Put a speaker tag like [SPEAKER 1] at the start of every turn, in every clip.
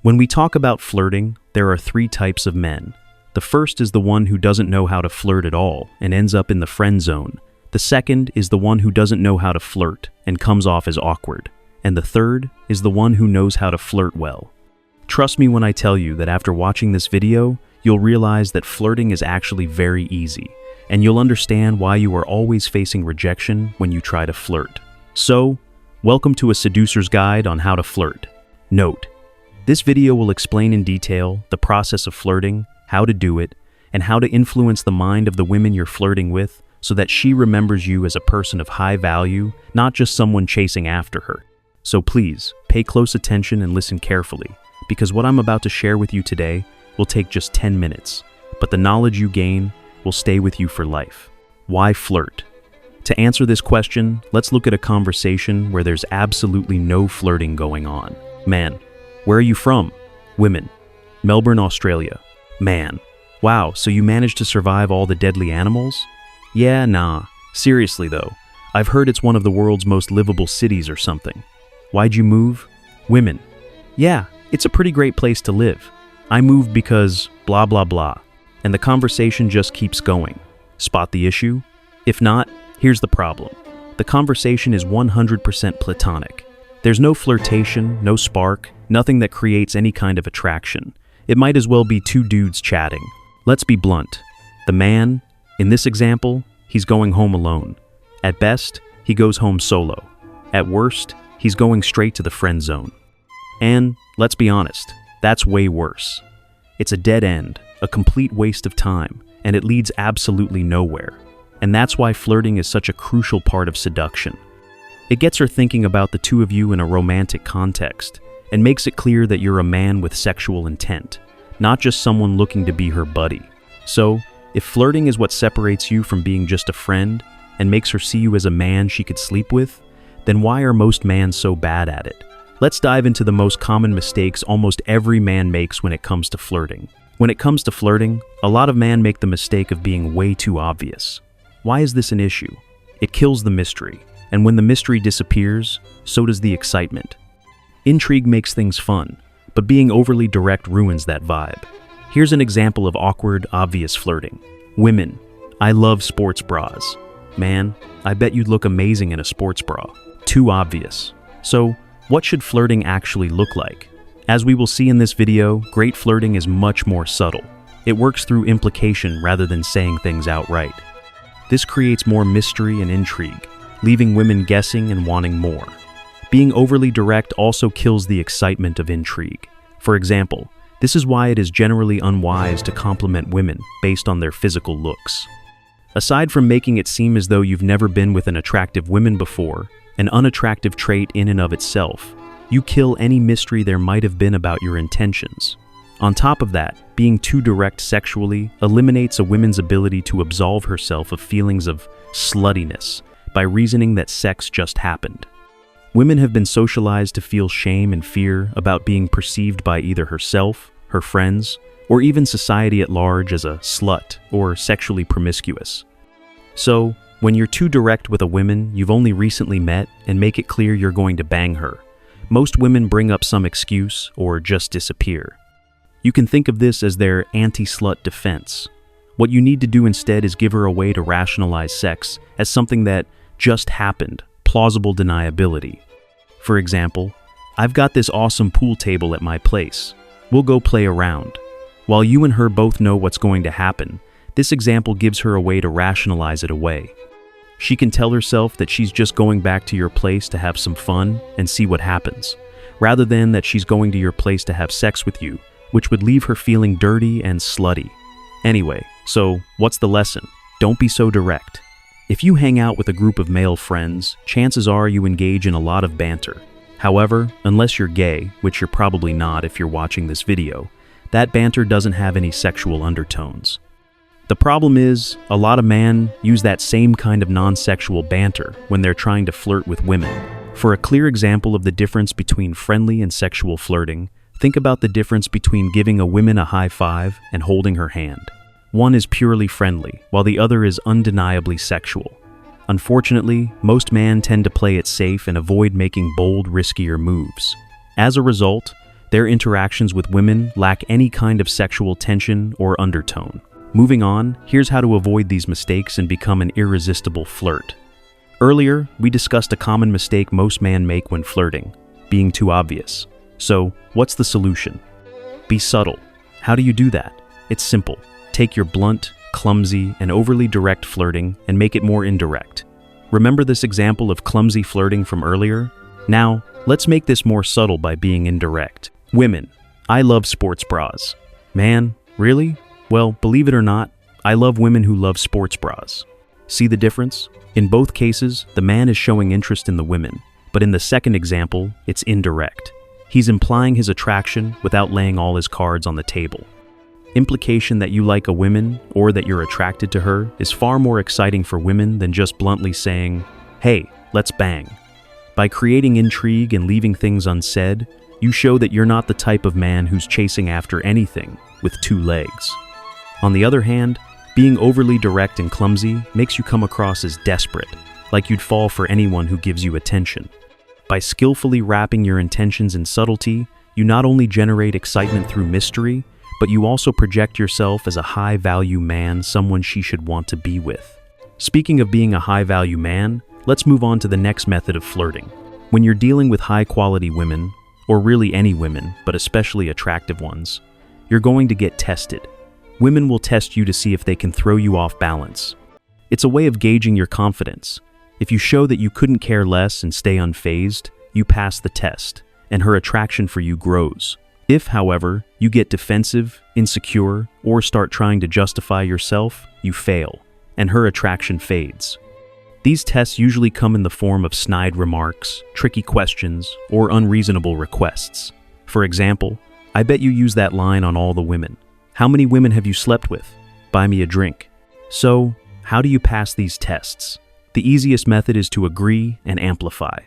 [SPEAKER 1] When we talk about flirting, there are three types of men. The first is the one who doesn't know how to flirt at all and ends up in the friend zone. The second is the one who doesn't know how to flirt and comes off as awkward. And the third is the one who knows how to flirt well. Trust me when I tell you that after watching this video, you'll realize that flirting is actually very easy, and you'll understand why you are always facing rejection when you try to flirt. So, welcome to a seducer's guide on how to flirt. Note: this video will explain in detail the process of flirting, how to do it, and how to influence the mind of the women you're flirting with so that she remembers you as a person of high value, not just someone chasing after her. So please, pay close attention and listen carefully, because what I'm about to share with you today will take just 10 minutes, but the knowledge you gain will stay with you for life. Why flirt? To answer this question, let's look at a conversation where there's absolutely no flirting going on. Man: where are you from? Women: Melbourne, Australia. Man: wow, so you managed to survive all the deadly animals? Yeah, nah. Seriously though, I've heard it's one of the world's most livable cities or something. Why'd you move? Women: yeah, it's a pretty great place to live. I moved because blah blah blah. And the conversation just keeps going. Spot the issue? If not, here's the problem. The conversation is 100% platonic. There's no flirtation, no spark, nothing that creates any kind of attraction. It might as well be two dudes chatting. Let's be blunt. The man, in this example, he's going home alone. At best, he goes home solo. At worst, he's going straight to the friend zone. And, let's be honest, that's way worse. It's a dead end, a complete waste of time, and it leads absolutely nowhere. And that's why flirting is such a crucial part of seduction. It gets her thinking about the two of you in a romantic context, and makes it clear that you're a man with sexual intent, not just someone looking to be her buddy. So, if flirting is what separates you from being just a friend, and makes her see you as a man she could sleep with, then why are most men so bad at it? Let's dive into the most common mistakes almost every man makes when it comes to flirting. When it comes to flirting, a lot of men make the mistake of being way too obvious. Why is this an issue? It kills the mystery, and when the mystery disappears, so does the excitement. Intrigue makes things fun, but being overly direct ruins that vibe. Here's an example of awkward, obvious flirting. Women: I love sports bras. Man, I bet you'd look amazing in a sports bra. Too obvious. So, what should flirting actually look like? As we will see in this video, great flirting is much more subtle. It works through implication rather than saying things outright. This creates more mystery and intrigue, leaving women guessing and wanting more. Being overly direct also kills the excitement of intrigue. For example, this is why it is generally unwise to compliment women based on their physical looks. Aside from making it seem as though you've never been with an attractive woman before, an unattractive trait in and of itself, you kill any mystery there might have been about your intentions. On top of that, being too direct sexually eliminates a woman's ability to absolve herself of feelings of sluttiness by reasoning that sex just happened. Women have been socialized to feel shame and fear about being perceived by either herself, her friends, or even society at large as a slut or sexually promiscuous. So, when you're too direct with a woman you've only recently met and make it clear you're going to bang her, most women bring up some excuse or just disappear. You can think of this as their anti-slut defense. What you need to do instead is give her a way to rationalize sex as something that just happened, plausible deniability. For example, I've got this awesome pool table at my place. We'll go play around. While you and her both know what's going to happen, this example gives her a way to rationalize it away. She can tell herself that she's just going back to your place to have some fun and see what happens, rather than that she's going to your place to have sex with you, which would leave her feeling dirty and slutty. Anyway, so what's the lesson? Don't be so direct. If you hang out with a group of male friends, chances are you engage in a lot of banter. However, unless you're gay, which you're probably not if you're watching this video, that banter doesn't have any sexual undertones. The problem is, a lot of men use that same kind of non-sexual banter when they're trying to flirt with women. For a clear example of the difference between friendly and sexual flirting, think about the difference between giving a woman a high five and holding her hand. One is purely friendly, while the other is undeniably sexual. Unfortunately, most men tend to play it safe and avoid making bold, riskier moves. As a result, Their interactions with women lack any kind of sexual tension or undertone. Moving on, here's how to avoid these mistakes and become an irresistible flirt. Earlier, we discussed a common mistake most men make when flirting, being too obvious. So, what's the solution? Be subtle. How do you do that? It's simple. Take your blunt, clumsy, and overly direct flirting and make it more indirect. Remember this example of clumsy flirting from earlier? Now, let's make this more subtle by being indirect. Women, I love sports bras. Man, really? Well, believe it or not, I love women who love sports bras. See the difference? In both cases, the man is showing interest in the women, but in the second example, it's indirect. He's implying his attraction without laying all his cards on the table. Implication that you like a woman or that you're attracted to her is far more exciting for women than just bluntly saying, "Hey, let's bang." By creating intrigue and leaving things unsaid, you show that you're not the type of man who's chasing after anything with two legs. On the other hand, being overly direct and clumsy makes you come across as desperate, like you'd fall for anyone who gives you attention. By skillfully wrapping your intentions in subtlety, you not only generate excitement through mystery, but you also project yourself as a high-value man, someone she should want to be with. Speaking of being a high-value man, let's move on to the next method of flirting. When you're dealing with high-quality women, or really any women, but especially attractive ones, you're going to get tested. Women will test you to see if they can throw you off balance. It's a way of gauging your confidence. If you show that you couldn't care less and stay unfazed, you pass the test, and her attraction for you grows. If, however, you get defensive, insecure, or start trying to justify yourself, you fail, and her attraction fades. These tests usually come in the form of snide remarks, tricky questions, or unreasonable requests. For example, I bet you use that line on all the women. How many women have you slept with? Buy me a drink. So, how do you pass these tests? The easiest method is to agree and amplify.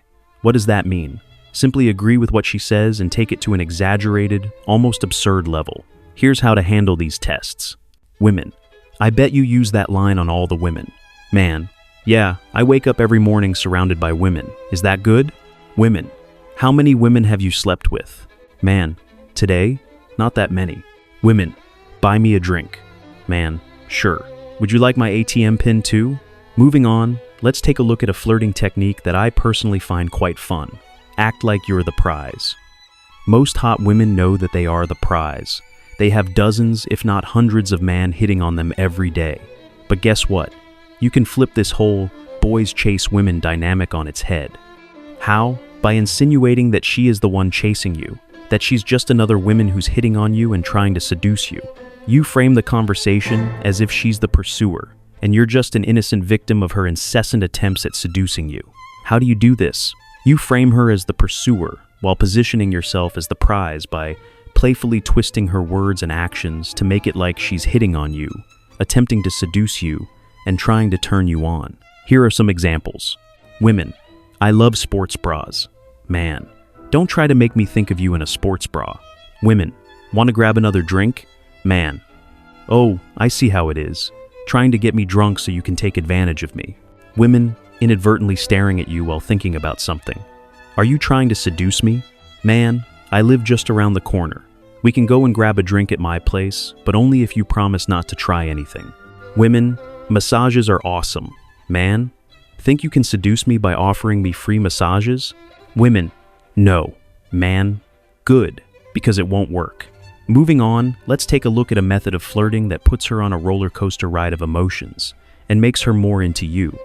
[SPEAKER 1] What does that mean? Simply agree with what she says and take it to an exaggerated, almost absurd level. Here's how to handle these tests. Women, I bet you use that line on all the women. Man, yeah, I wake up every morning surrounded by women. Is that good? Women, how many women have you slept with? Man, today? Not that many. Women, buy me a drink. Man, sure. Would you like my ATM pin too? Moving on, let's take a look at a flirting technique that I personally find quite fun. Act like you're the prize. Most hot women know that they are the prize. They have dozens, if not hundreds of men hitting on them every day. But guess what? You can flip this whole boys chase women dynamic on its head. How? By insinuating that she is the one chasing you, that she's just another woman who's hitting on you and trying to seduce you. You frame the conversation as if she's the pursuer, and you're just an innocent victim of her incessant attempts at seducing you. How do you do this? You frame her as the pursuer while positioning yourself as the prize by playfully twisting her words and actions to make it like she's hitting on you, attempting to seduce you, and trying to turn you on. Here are some examples. Women, I love sports bras. Man, don't try to make me think of you in a sports bra. Women, want to grab another drink? Man, oh, I see how it is. Trying to get me drunk so you can take advantage of me. Women, inadvertently staring at you while thinking about something. Are you trying to seduce me? Man, I live just around the corner. We can go and grab a drink at my place, but only if you promise not to try anything. Women, massages are awesome. Man, think you can seduce me by offering me free massages? Women, no. Man, good, because it won't work. Moving on, let's take a look at a method of flirting that puts her on a roller coaster ride of emotions and makes her more into you.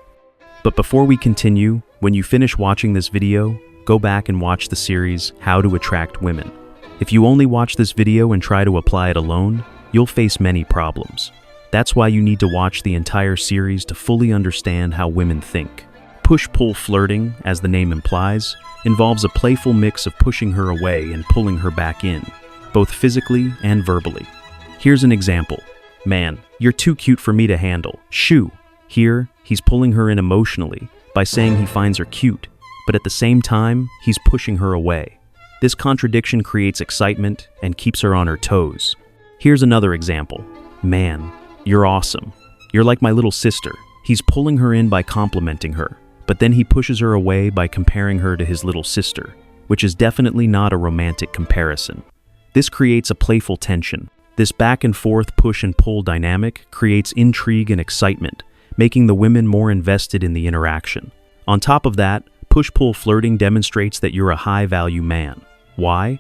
[SPEAKER 1] But before we continue, when you finish watching this video, go back and watch the series How to Attract Women. If you only watch this video and try to apply it alone, you'll face many problems. That's why you need to watch the entire series to fully understand how women think. Push-pull flirting, as the name implies, involves a playful mix of pushing her away and pulling her back in, both physically and verbally. Here's an example. Man, you're too cute for me to handle. Shoo! Here, he's pulling her in emotionally by saying he finds her cute, but at the same time, he's pushing her away. This contradiction creates excitement and keeps her on her toes. Here's another example. Man, you're awesome. You're like my little sister. He's pulling her in by complimenting her, but then he pushes her away by comparing her to his little sister, which is definitely not a romantic comparison. This creates a playful tension. This back and forth push and pull dynamic creates intrigue and excitement, making the women more invested in the interaction. On top of that, push-pull flirting demonstrates that you're a high-value man. Why?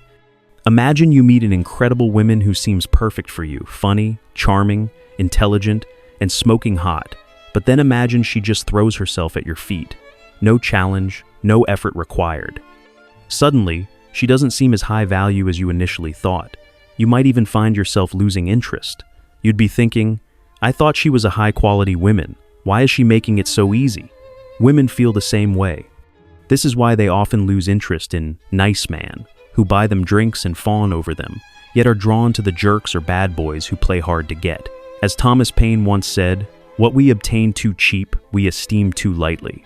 [SPEAKER 1] Imagine you meet an incredible woman who seems perfect for you, funny, charming, intelligent, and smoking hot. But then imagine she just throws herself at your feet. No challenge, no effort required. Suddenly, she doesn't seem as high value as you initially thought. You might even find yourself losing interest. You'd be thinking, I thought she was a high-quality woman. Why is she making it so easy? Women feel the same way. This is why they often lose interest in nice man, who buy them drinks and fawn over them, yet are drawn to the jerks or bad boys who play hard to get. As Thomas Paine once said, what we obtain too cheap, we esteem too lightly.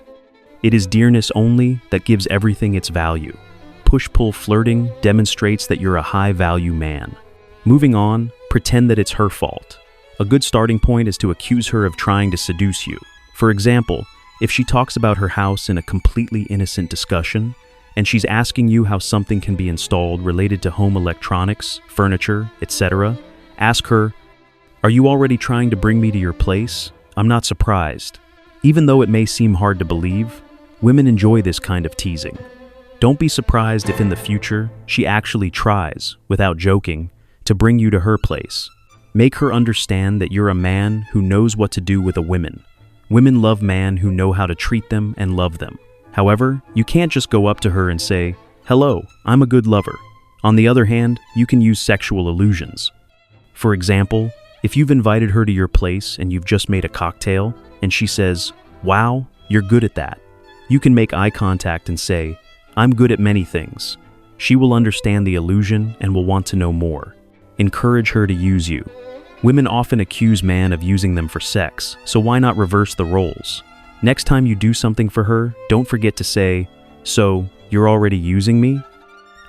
[SPEAKER 1] It is dearness only that gives everything its value. Push-pull flirting demonstrates that you're a high-value man. Moving on, pretend that it's her fault. A good starting point is to accuse her of trying to seduce you. For example, if she talks about her house in a completely innocent discussion, and she's asking you how something can be installed related to home electronics, furniture, etc., ask her, "Are you already trying to bring me to your place? I'm not surprised." Even though it may seem hard to believe, women enjoy this kind of teasing. Don't be surprised if in the future she actually tries, without joking, to bring you to her place. Make her understand that you're a man who knows what to do with a woman. Women love men who know how to treat them and love them. However, you can't just go up to her and say, "Hello, I'm a good lover." On the other hand, you can use sexual illusions. For example, if you've invited her to your place and you've just made a cocktail, and she says, "Wow, you're good at that," you can make eye contact and say, "I'm good at many things." She will understand the illusion and will want to know more. Encourage her to use you. Women often accuse men of using them for sex, so why not reverse the roles? Next time you do something for her, don't forget to say, "So, you're already using me?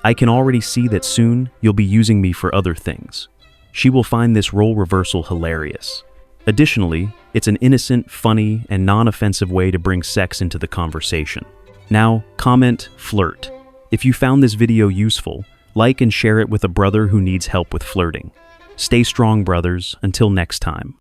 [SPEAKER 1] I can already see that soon you'll be using me for other things." She will find this role reversal hilarious. Additionally, it's an innocent, funny, and non-offensive way to bring sex into the conversation. Now, comment flirt. If you found this video useful, like and share it with a brother who needs help with flirting. Stay strong, brothers. Until next time.